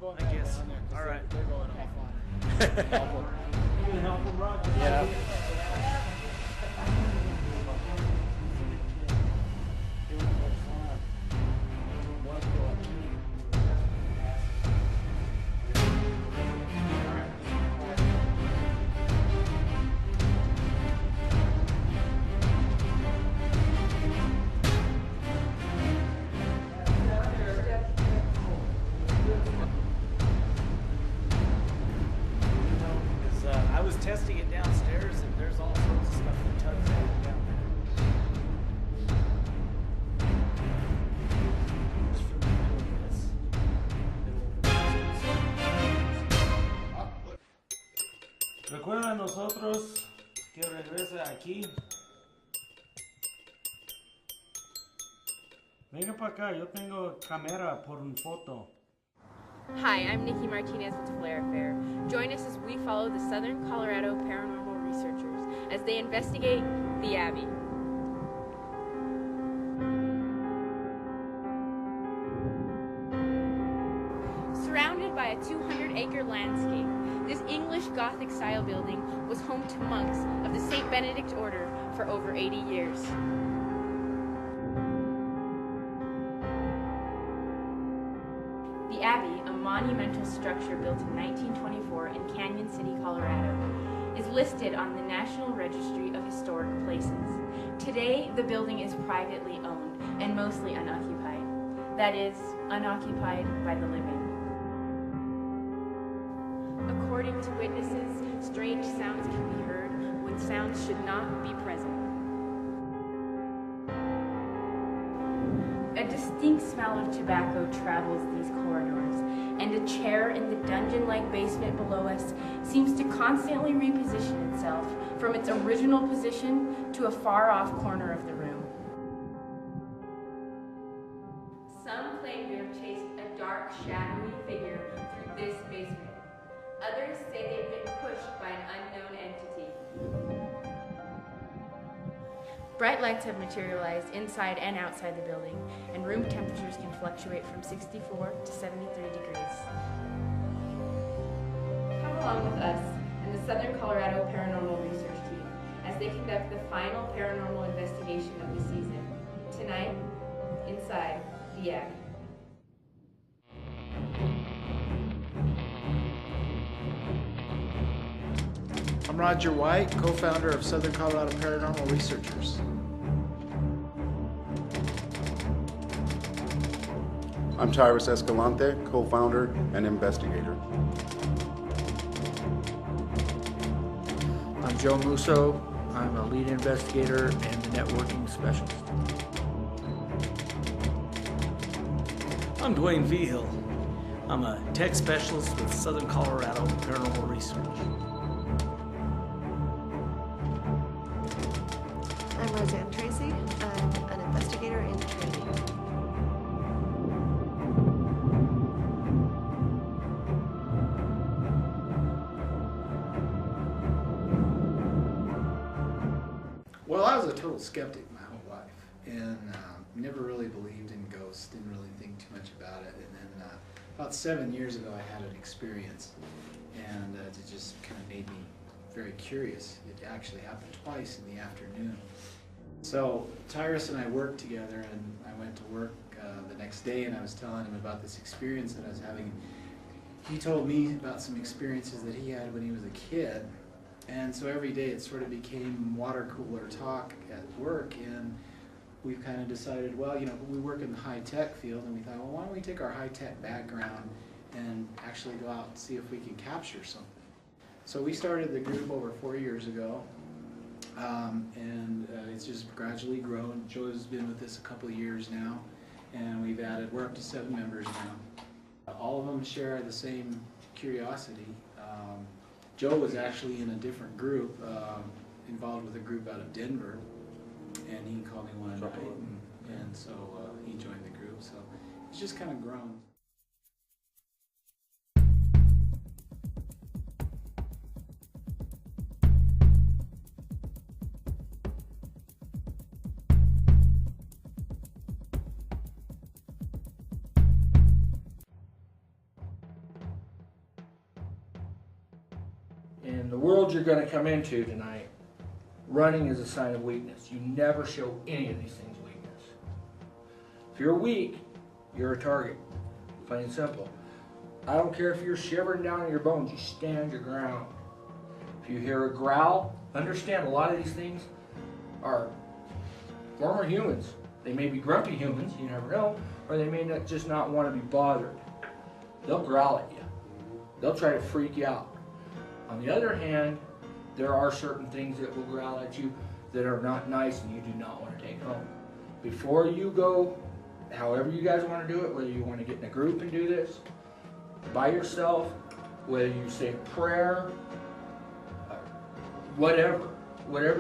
going back down there. All right. They're going off on it. You can help them, Roger. Yeah. I was testing it downstairs, and there's all sorts of stuff that tugs out down there. Recuerda a nosotros que regrese aquí. Venga para acá, yo tengo cámara por un foto. Hi, I'm Nikki Martinez with Flair Affair. Join us as we follow the Southern Colorado Paranormal Researchers as they investigate the Abbey. Surrounded by a 200-acre landscape, this English Gothic-style building was home to monks of the St. Benedict Order for over 80 years. The Abbey, a monumental structure built in 1924 in Canon City, Colorado, is listed on the National Registry of Historic Places. Today, the building is privately owned and mostly unoccupied. That is, unoccupied by the living. According to witnesses, strange sounds can be heard when sounds should not be present. A distinct smell of tobacco travels these corridors, and a chair in the dungeon-like basement below us seems to constantly reposition itself from its original position to a far-off corner of the room. Some claim to have chased a dark, shadowy figure through this basement. Others say they've been pushed by an unknown entity. Bright lights have materialized inside and outside the building, and room temperatures can fluctuate from 64 to 73 degrees. Come along with us and the Southern Colorado Paranormal Research Team as they conduct the final paranormal investigation of the season, tonight, inside the Abbey. I'm Roger White, co-founder of Southern Colorado Paranormal Researchers. I'm Tyrus Escalante, co-founder and investigator. I'm Joe Musso. I'm a lead investigator and the networking specialist. I'm Dwayne Vigil. I'm a tech specialist with Southern Colorado Paranormal Research. I'm Roseanne Tracy. I'm an investigator in training. Well, I was a total skeptic my whole life, and never really believed in ghosts, didn't really think too much about it. And then about 7 years ago, I had an experience, and it just kind of made me very curious. It actually happened twice in the afternoon. So Tyrus and I worked together, and I went to work the next day, and I was telling him about this experience that I was having. He told me about some experiences that he had when he was a kid. And so every day it sort of became water cooler talk at work, and we kind of decided, well, you know, we work in the high-tech field, and we thought, well, why don't we take our high-tech background and actually go out and see if we can capture something. So we started the group over 4 years ago, and it's just gradually grown. Joe's been with us a couple of years now, and we're up to 7 members now. All of them share the same curiosity. Joe was actually in a different group, involved with a group out of Denver, and he called me one night, and so he joined the group. So it's just kind of grown. the world you're going to come into tonight, running is a sign of weakness. You never show any of these things weakness. If you're weak, you're a target. Plain and simple. I don't care if you're shivering down in your bones, you stand your ground. If you hear a growl, understand a lot of these things are former humans. They may be grumpy humans, you never know, or they may just not want to be bothered. They'll growl at you. They'll try to freak you out. On the other hand, there are certain things that will growl at you that are not nice and you do not want to take home. Before you go, however you guys want to do it, whether you want to get in a group and do this, by yourself, whether you say a prayer, whatever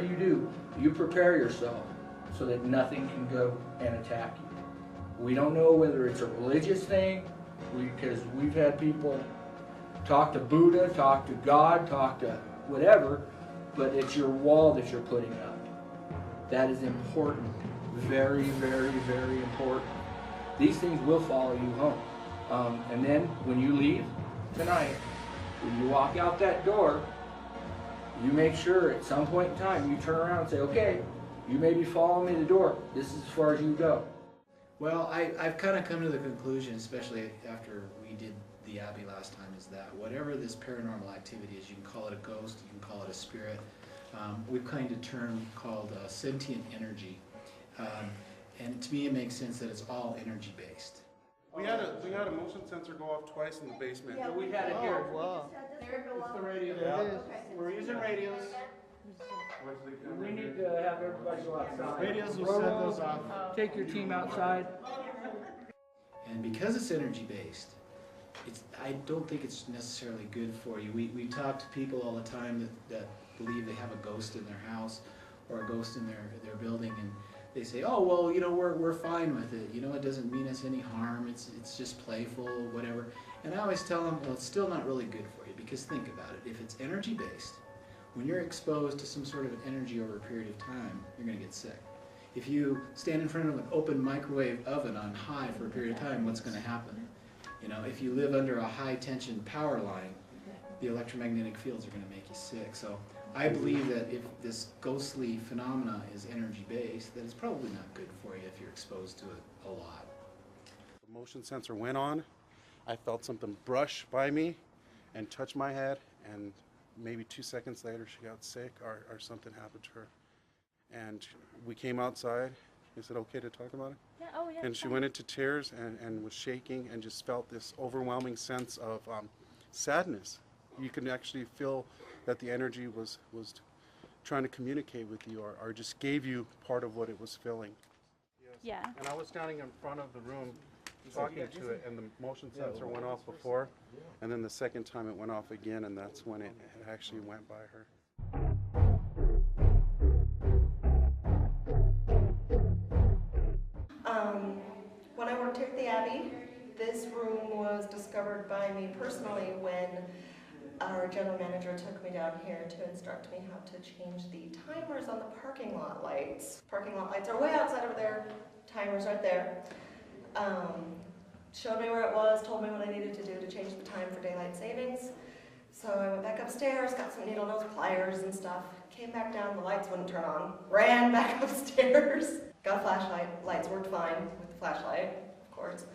you do, you prepare yourself so that nothing can go and attack you. We don't know whether it's a religious thing, because we've had people talk to Buddha, talk to God, talk to whatever, but it's your wall that you're putting up. That is important. Very, very, very important. These things will follow you home. And then when you leave tonight, when you walk out that door, you make sure at some point in time you turn around and say, okay, you may be following me to the door. This is as far as you go. Well, I've kind of come to the conclusion, especially after we did the Abbey last time, is that whatever this paranormal activity is, you can call it a ghost, you can call it a spirit, we've coined a term called sentient energy. And to me it makes sense that it's all energy based. We had a motion sensor go off twice in the basement. Yeah, we had it here. It's the radio. Yeah. We're using radios. We need to have everybody go outside. Radios will set those off. Take your team outside. And because it's energy based, I don't think it's necessarily good for you. We talk to people all the time that believe they have a ghost in their house or a ghost in their building, and they say, oh, well, you know, we're fine with it. You know, it doesn't mean us any harm. It's just playful, whatever. And I always tell them, well, it's still not really good for you, because think about it. If it's energy based, when you're exposed to some sort of an energy over a period of time, you're going to get sick. If you stand in front of an open microwave oven on high for a period of time, what's going to happen? You know, if you live under a high tension power line, the electromagnetic fields are going to make you sick. So I believe that if this ghostly phenomena is energy based, that it's probably not good for you if you're exposed to it a lot. The motion sensor went on. I felt something brush by me and touch my head, and maybe 2 seconds later she got sick or something happened to her. And we came outside. Is it okay to talk about it? Yeah, oh yeah. And she went into tears and was shaking and just felt this overwhelming sense of sadness. You can actually feel that the energy was trying to communicate with you, or just gave you part of what it was feeling. Yes. Yeah. And I was standing in front of the room talking to it, and the motion sensor went off before, and then the second time it went off again, and that's when it actually went by her. When I worked here at the Abbey, this room was discovered by me personally when our general manager took me down here to instruct me how to change the timers on the parking lot lights. Parking lot lights are way outside over there, timers right there. Showed me where it was, told me what I needed to do to change the time for daylight savings. So I went back upstairs, got some needle nose pliers and stuff, came back down, the lights wouldn't turn on, ran back upstairs, got a flashlight, lights worked fine with the flashlight, of course.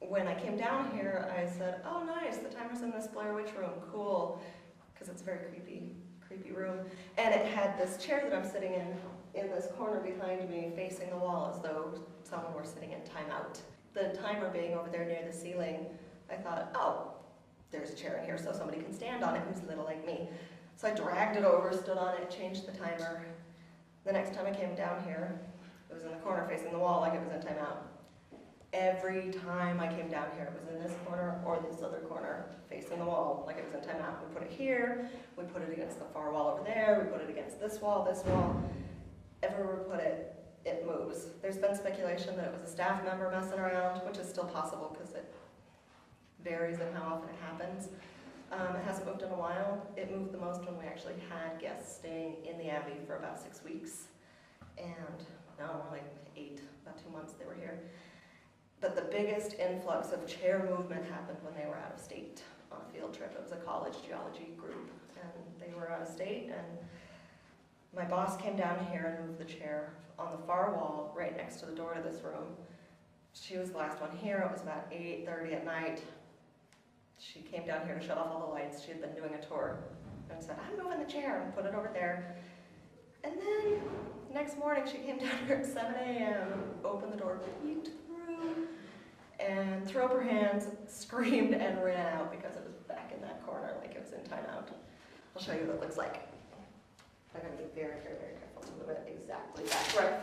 When I came down here, I said, oh nice, the timer's in this Blair Witch room, cool, because it's a very creepy room. And it had this chair that I'm sitting in this corner behind me, facing the wall as though someone were sitting in timeout. The timer being over there near the ceiling, I thought, oh, there's a chair in here so somebody can stand on it who's little like me. So I dragged it over, stood on it, changed the timer. The next time I came down here, it was in the corner facing the wall like it was in timeout. Every time I came down here, it was in this corner or this other corner, facing the wall, like it was in timeout. We put it here, we put it against the far wall over there, we put it against this wall. Everywhere we put it, it moves. There's been speculation that it was a staff member messing around, which is still possible because it varies in how often it happens. It hasn't moved in a while. It moved the most when we actually had guests staying in the Abbey for about 6 weeks. And now more like 8, about 2 months they were here. But the biggest influx of chair movement happened when they were out of state. on a field trip. It was a college geology group, and they were out of state, and my boss came down here and moved the chair on the far wall right next to the door to this room. She was the last one here. It was about 8:30 at night. She came down here to shut off all the lights. She had been doing a tour and said, I'm moving the chair, and put it over there. And then next morning she came down here at 7 a.m., opened the door, peeked through, and threw up her hands, screamed, and ran out because it was back in that corner like it was in timeout. I'll show you what it looks like. I'm going to be very, very, very careful to move it exactly back right.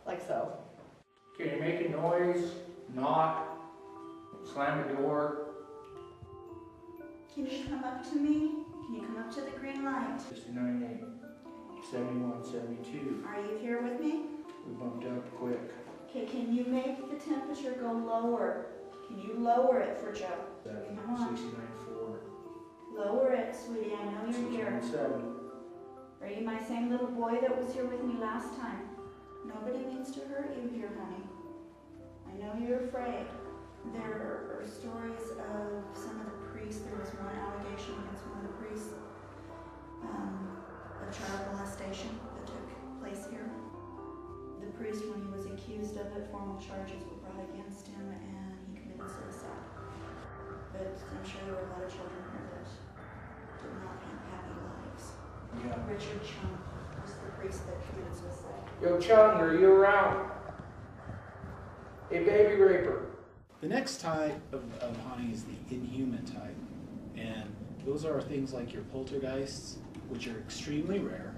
Like so. Can you make a noise, knock, slam a door? Can you come up to me? Can you come up to the green light? 69.8, 71, 72. Are you here with me? We bumped up quick. Okay, can you make the temperature go lower? Can you lower it for Joe? 69.4. Lower it, sweetie, I know you're here. 6.7. Are you my same little boy that was here with me last time? Nobody means to hurt you here, honey. I know you're afraid. There are stories of some of the priests. There was one allegation against one of the priests of child molestation that took place here. The priest, when he was accused of it, formal charges were brought against him and he committed suicide. But I'm sure there were a lot of children here that did not have happy lives. Yeah. Richard Chung was the priest that committed suicide. Yo, Chung, are you around? Hey, baby raper. The next type of haunting is the inhuman type, and those are things like your poltergeists, which are extremely rare,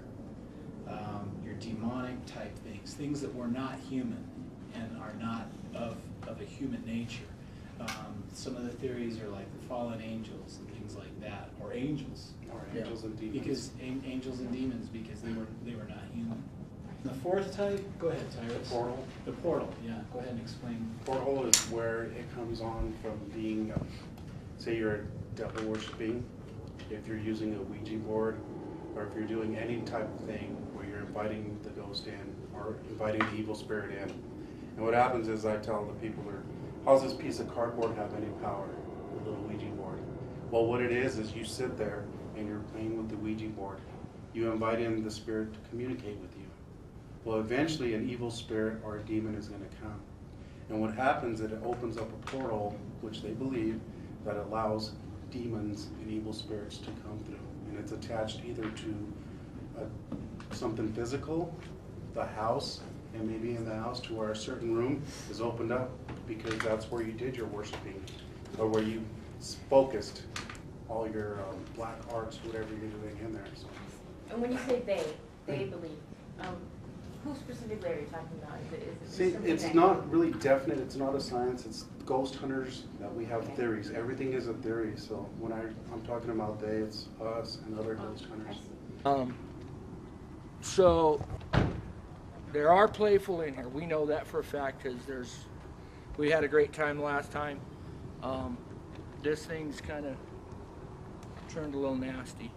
your demonic type things that were not human and are not of a human nature. Some of the theories are like the fallen angels and things like that, or angels. Or angels and demons. Because angels and demons, because they were not human. The fourth type, go ahead, Tyrus. The portal. The portal, yeah. Go ahead and explain. Portal is where it comes on from being, say you're devil worshiping, if you're using a Ouija board, or if you're doing any type of thing where you're inviting the ghost in, or inviting the evil spirit in. And what happens is I tell the people, how's this piece of cardboard have any power, the little Ouija board? Well, what it is you sit there and you're playing with the Ouija board. You invite in the spirit to communicate with you. Well, eventually an evil spirit or a demon is going to come. And what happens is it opens up a portal, which they believe, that allows demons and evil spirits to come through. And it's attached either to something physical, the house, and maybe in the house to where a certain room is opened up because that's where you did your worshiping, or where you focused all your black arts, whatever you're doing in there. So. And when you say they believe, who specifically are you talking about? Is it See, something it's that- not really definite. It's not a science. It's ghost hunters that we have theories. Everything is a theory. So when I'm talking about they, it's us and other ghost hunters. So there are playful in here. We know that for a fact because we had a great time last time. This thing's kind of turned a little nasty.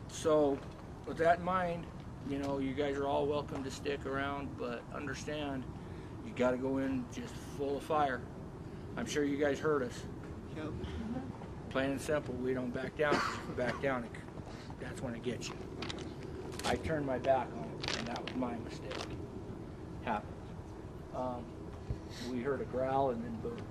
So with that in mind, you know, you guys are all welcome to stick around, but understand you got to go in just full of fire. I'm sure you guys heard us. Yep. Plain and simple, we don't back down. Back down, that's when it gets you. I turned my back on it, and that was my mistake. Happened. We heard a growl, and then boom.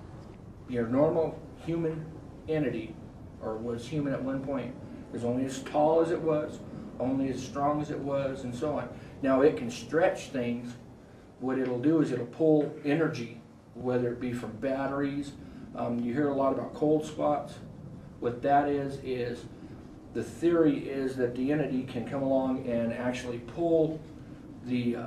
Your normal human entity, or was human at one point, was only as tall as it was, only as strong as it was, and so on. Now it can stretch things. What it'll do is it'll pull energy, whether it be from batteries. You hear a lot about cold spots. What that is the theory is that the entity can come along and actually pull the